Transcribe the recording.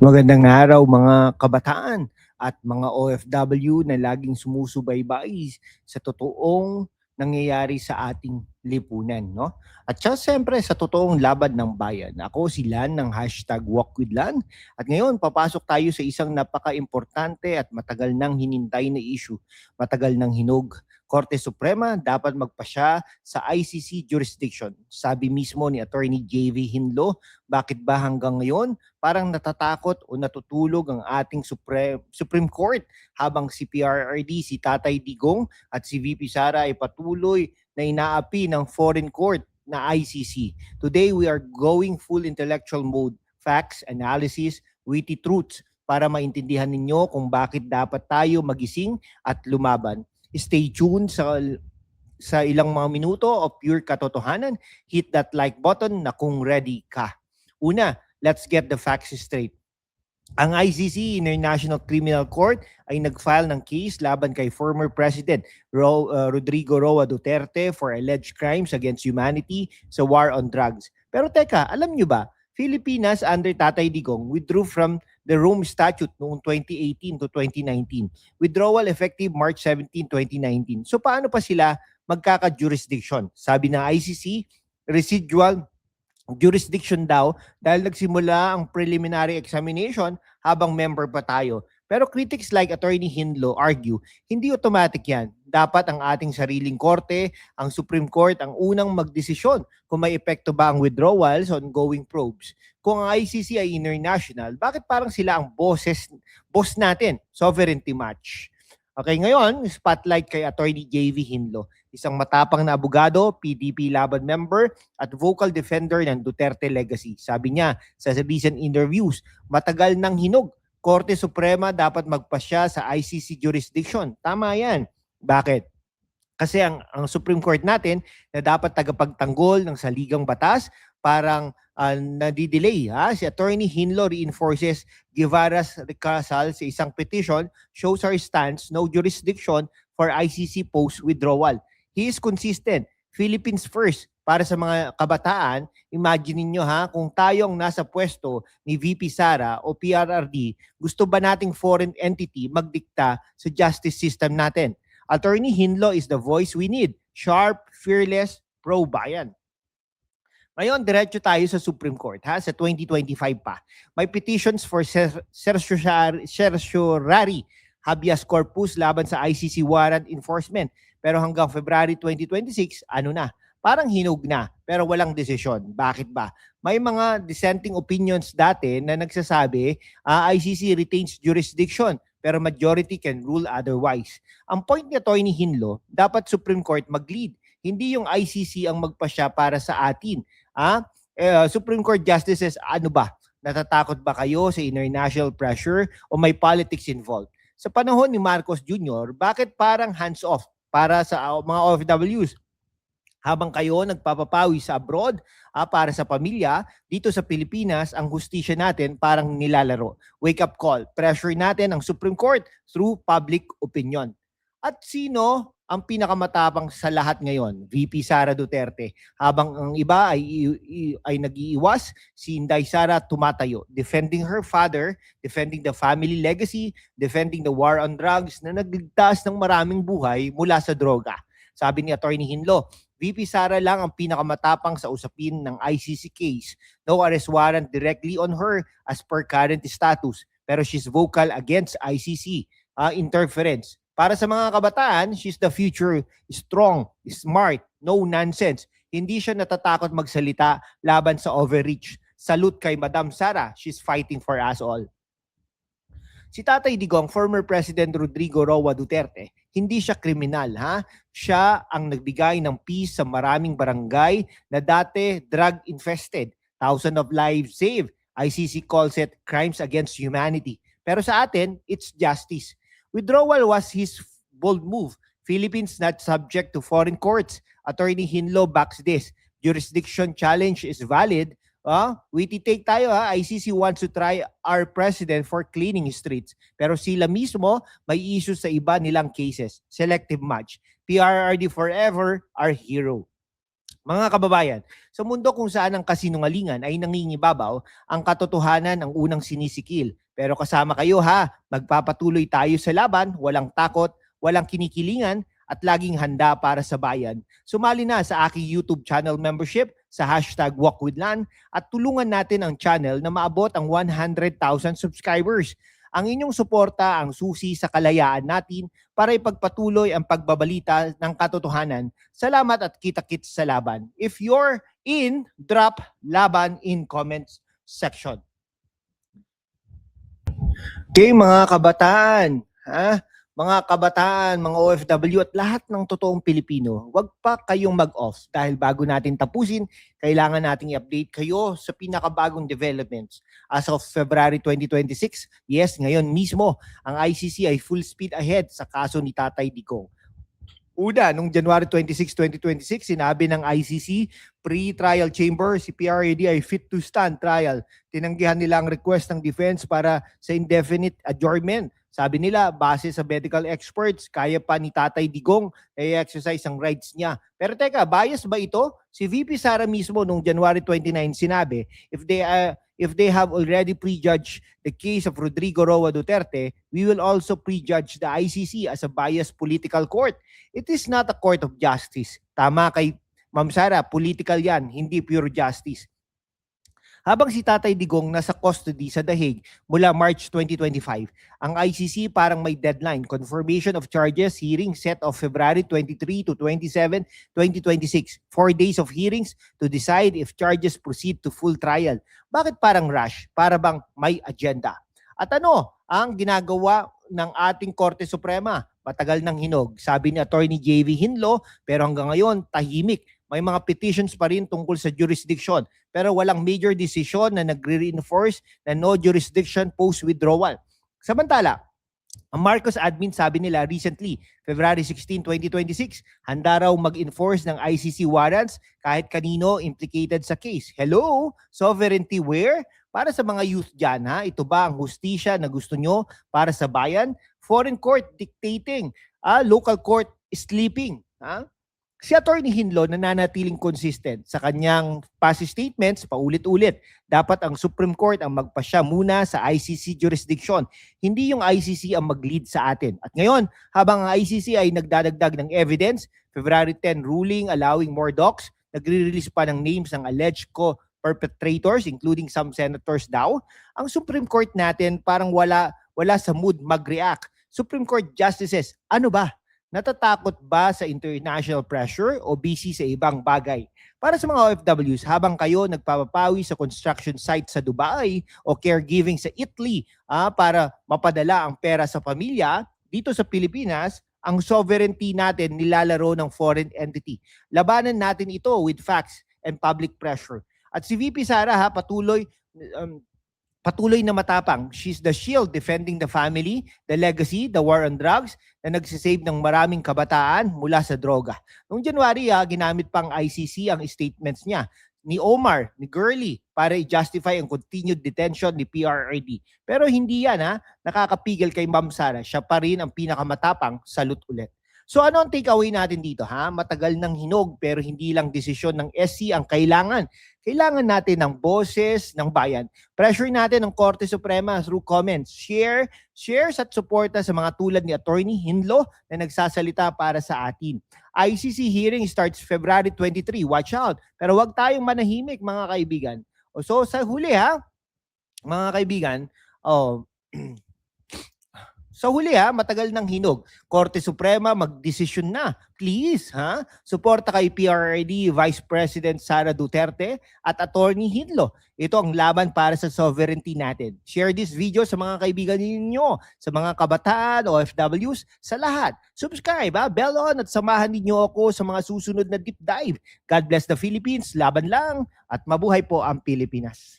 Magandang araw mga kabataan at mga OFW na laging sumusubaybay sa totoong nangyayari sa ating lipunan, no? At siya siyempre sa totoong laban ng bayan. Ako si Lan ng #WalkWithLan at ngayon papasok tayo sa isang napaka-importante at matagal nang hinintay na issue. Matagal nang hinog. Korte Suprema dapat magpasya sa ICC jurisdiction. Sabi mismo ni Attorney JV Hinlo, bakit ba hanggang ngayon parang natatakot o natutulog ang ating Supreme Court habang si PRRD, si Tatay Digong at si VP Sara ay patuloy na inaapi ng foreign court na ICC. Today, we are going full intellectual mode, facts, analysis, witty truths para maintindihan ninyo kung bakit dapat tayo magising at lumaban. Stay tuned sa ilang mga minuto of pure katotohanan. Hit that like button na kung ready ka. Una, let's get the facts straight. Ang ICC, International Criminal Court, ay nag-file ng case laban kay former President Rodrigo Roa Duterte for alleged crimes against humanity sa war on drugs. Pero teka, alam nyo ba, Filipinas under Tatay Digong withdrew from the Rome Statute noong 2018 to 2019. Withdrawal effective March 17, 2019. So paano pa sila magkaka-jurisdiction? Sabi ng ICC, residual jurisdiction daw dahil nagsimula ang preliminary examination habang member pa tayo. Pero critics like Attorney Hinlo argue, hindi automatic yan. Dapat ang ating sariling korte, ang Supreme Court, ang unang magdesisyon kung may epekto ba ang withdrawal sa ongoing probes. Kung ang ICC ay international, bakit parang sila ang boss natin? Sovereignty match. Okay, ngayon, spotlight kay Attorney JV Hinlo, isang matapang na abogado, PDP Laban member at vocal defender ng Duterte legacy. Sabi niya sa recent interviews, matagal nang hinog, Korte Suprema dapat magpasya sa ICC jurisdiction. Tama yan. Bakit? Kasi ang Supreme Court natin na dapat tagapagtanggol ng saligang batas, parang nadidelay. Si Attorney Hinlo reinforces Guevara's recusal sa isang petition, shows our stance, no jurisdiction for ICC post-withdrawal. He is consistent. Philippines first. Para sa mga kabataan, imagine niyo kung tayo ang nasa pwesto ni VP Sara o PRRD, gusto ba nating foreign entity magdikta sa justice system natin? Attorney Hinlo is the voice we need. Sharp, fearless, pro-bayan. Ngayon, diretso tayo sa Supreme Court sa 2025 pa. May petitions for certiorari habeas corpus laban sa ICC warrant enforcement. Pero hanggang February 2026, ano na? Parang hinog na, pero walang desisyon. Bakit ba? May mga dissenting opinions dati na nagsasabi ICC retains jurisdiction, pero majority can rule otherwise. Ang point ni Atty. Hinlo, dapat Supreme Court mag-lead. Hindi yung ICC ang magpasya para sa atin. Supreme Court justices, ano ba? Natatakot ba kayo sa international pressure o may politics involved? Sa panahon ni Marcos Jr., bakit parang hands-off para sa mga OFWs? Habang kayo nagpapapawi sa abroad para sa pamilya, dito sa Pilipinas, ang hustisya natin parang nilalaro. Wake up call. Pressure natin ang Supreme Court through public opinion. At sino ang pinakamatapang sa lahat ngayon? VP Sara Duterte. Habang ang iba ay nag-iiwas, si Inday Sara tumatayo. Defending her father, defending the family legacy, defending the war on drugs na nagligtas ng maraming buhay mula sa droga. Sabi ni Atty. Hinlo, VP Sara lang ang pinakamatapang sa usapin ng ICC case. No arrest warrant directly on her as per current status. Pero she's vocal against ICC interference. Para sa mga kabataan, she's the future, strong, smart, no nonsense. Hindi siya natatakot magsalita laban sa overreach. Salute kay Madam Sara, she's fighting for us all. Si Tatay Digong, former President Rodrigo Roa Duterte, hindi siya kriminal. Siya ang nagbigay ng peace sa maraming barangay na dati drug-infested. Thousands of lives saved. ICC calls it crimes against humanity. Pero sa atin, it's justice. Withdrawal was his bold move. Philippines not subject to foreign courts. Attorney Hinlo backs this. Jurisdiction challenge is valid. Witty take tayo ICC wants to try our president for cleaning streets. Pero sila mismo may issues sa iba nilang cases. Selective match. PRRD forever, our hero. Mga kababayan, sa mundo kung saan ang kasinungalingan ay nangingibabaw, ang katotohanan ang unang sinisikil. Pero kasama kayo ha, magpapatuloy tayo sa laban, walang takot, walang kinikilingan, at laging handa para sa bayan. Sumali na sa aking YouTube channel membership sa hashtag #WalkWithLan at tulungan natin ang channel na maabot ang 100,000 subscribers. Ang inyong suporta ang susi sa kalayaan natin para ipagpatuloy ang pagbabalita ng katotohanan. Salamat at kita-kits sa laban. If you're in, drop laban in comments section. Okay, mga kabataan, mga kabataan, mga OFW at lahat ng totoong Pilipino, huwag pa kayong mag-off dahil bago natin tapusin, kailangan nating i-update kayo sa pinakabagong developments. As of February 2026, yes, ngayon mismo, ang ICC ay full speed ahead sa kaso ni Tatay Digong. Una, noong January 26, 2026, sinabi ng ICC, pre-trial chamber, si PRAD ay fit to stand trial. Tinanggihan nila ang request ng defense para sa indefinite adjournment. Sabi nila, base sa medical experts, kaya pa ni Tatay Digong i-exercise ang rights niya. Pero teka, bias ba ito? Si VP Sara mismo noong January 29 sinabi, if they have already prejudged the case of Rodrigo Roa Duterte, we will also prejudge the ICC as a biased political court. It is not a court of justice. Tama kay Ma'am Sara, political yan, hindi pure justice. Habang si Tatay Digong nasa custody sa The Hague mula March 2025, ang ICC parang may deadline, confirmation of charges, hearing set of February 23 to 27, 2026. 4 days of hearings to decide if charges proceed to full trial. Bakit parang rush? Para bang may agenda? At ano ang ginagawa ng ating Korte Suprema? Matagal ng hinog. Sabi ni Attorney J.V. Hinlo, pero hanggang ngayon tahimik. May mga petitions pa rin tungkol sa jurisdiction, pero walang major decision na nagre-reinforce na no jurisdiction post-withdrawal. Samantala, ang Marcos admin sabi nila recently, February 16, 2026, handa raw mag-enforce ng ICC warrants kahit kanino implicated sa case. Hello? Sovereignty where? Para sa mga youth dyan, ito ba ang hustisya na gusto nyo para sa bayan? Foreign court dictating, local court sleeping. Si Atty. Hinlo nananatiling consistent sa kanyang past statements paulit-ulit. Dapat ang Supreme Court ang magpasya muna sa ICC jurisdiction. Hindi yung ICC ang mag-lead sa atin. At ngayon, habang ang ICC ay nagdadagdag ng evidence, February 10 ruling allowing more docs, nagre-release pa ng names ng alleged co-perpetrators, including some senators daw, ang Supreme Court natin parang wala sa mood mag-react. Supreme Court justices, ano ba? Natatakot ba sa international pressure o busy sa ibang bagay? Para sa mga OFWs, habang kayo nagpapapawi sa construction site sa Dubai o caregiving sa Italy para mapadala ang pera sa pamilya, dito sa Pilipinas, ang sovereignty natin nilalaro ng foreign entity. Labanan natin ito with facts and public pressure. At si VP Sara patuloy na matapang. She's the shield defending the family, the legacy, the war on drugs na nagsisave ng maraming kabataan mula sa droga. Noong January, ginamit pang ICC ang statements niya ni Omar, ni Gurley para i-justify ang continued detention ni PRRD. Pero hindi yan, nakakapigil kay Ma'am Sara. Siya pa rin ang pinakamatapang, salute ulit. So ano ang takeaway natin dito? Matagal ng hinog pero hindi lang desisyon ng SC ang kailangan. Kailangan natin ng boses ng bayan. Pressure natin ng Korte Suprema through comments. Shares at suporta sa mga tulad ni Attorney Hinlo na nagsasalita para sa atin. ICC hearing starts February 23. Watch out. Pero wag tayong manahimik mga kaibigan. So sa huli mga kaibigan, sa huli matagal ng hinog. Korte Suprema, magdesisyon na. Please, suporta kay PRRD, Vice President Sara Duterte at Attorney Hinlo. Ito ang laban para sa sovereignty natin. Share this video sa mga kaibigan ninyo, sa mga kabataan, OFWs, sa lahat. Subscribe, bell on at samahan ninyo ako sa mga susunod na deep dive. God bless the Philippines, laban lang at mabuhay po ang Pilipinas.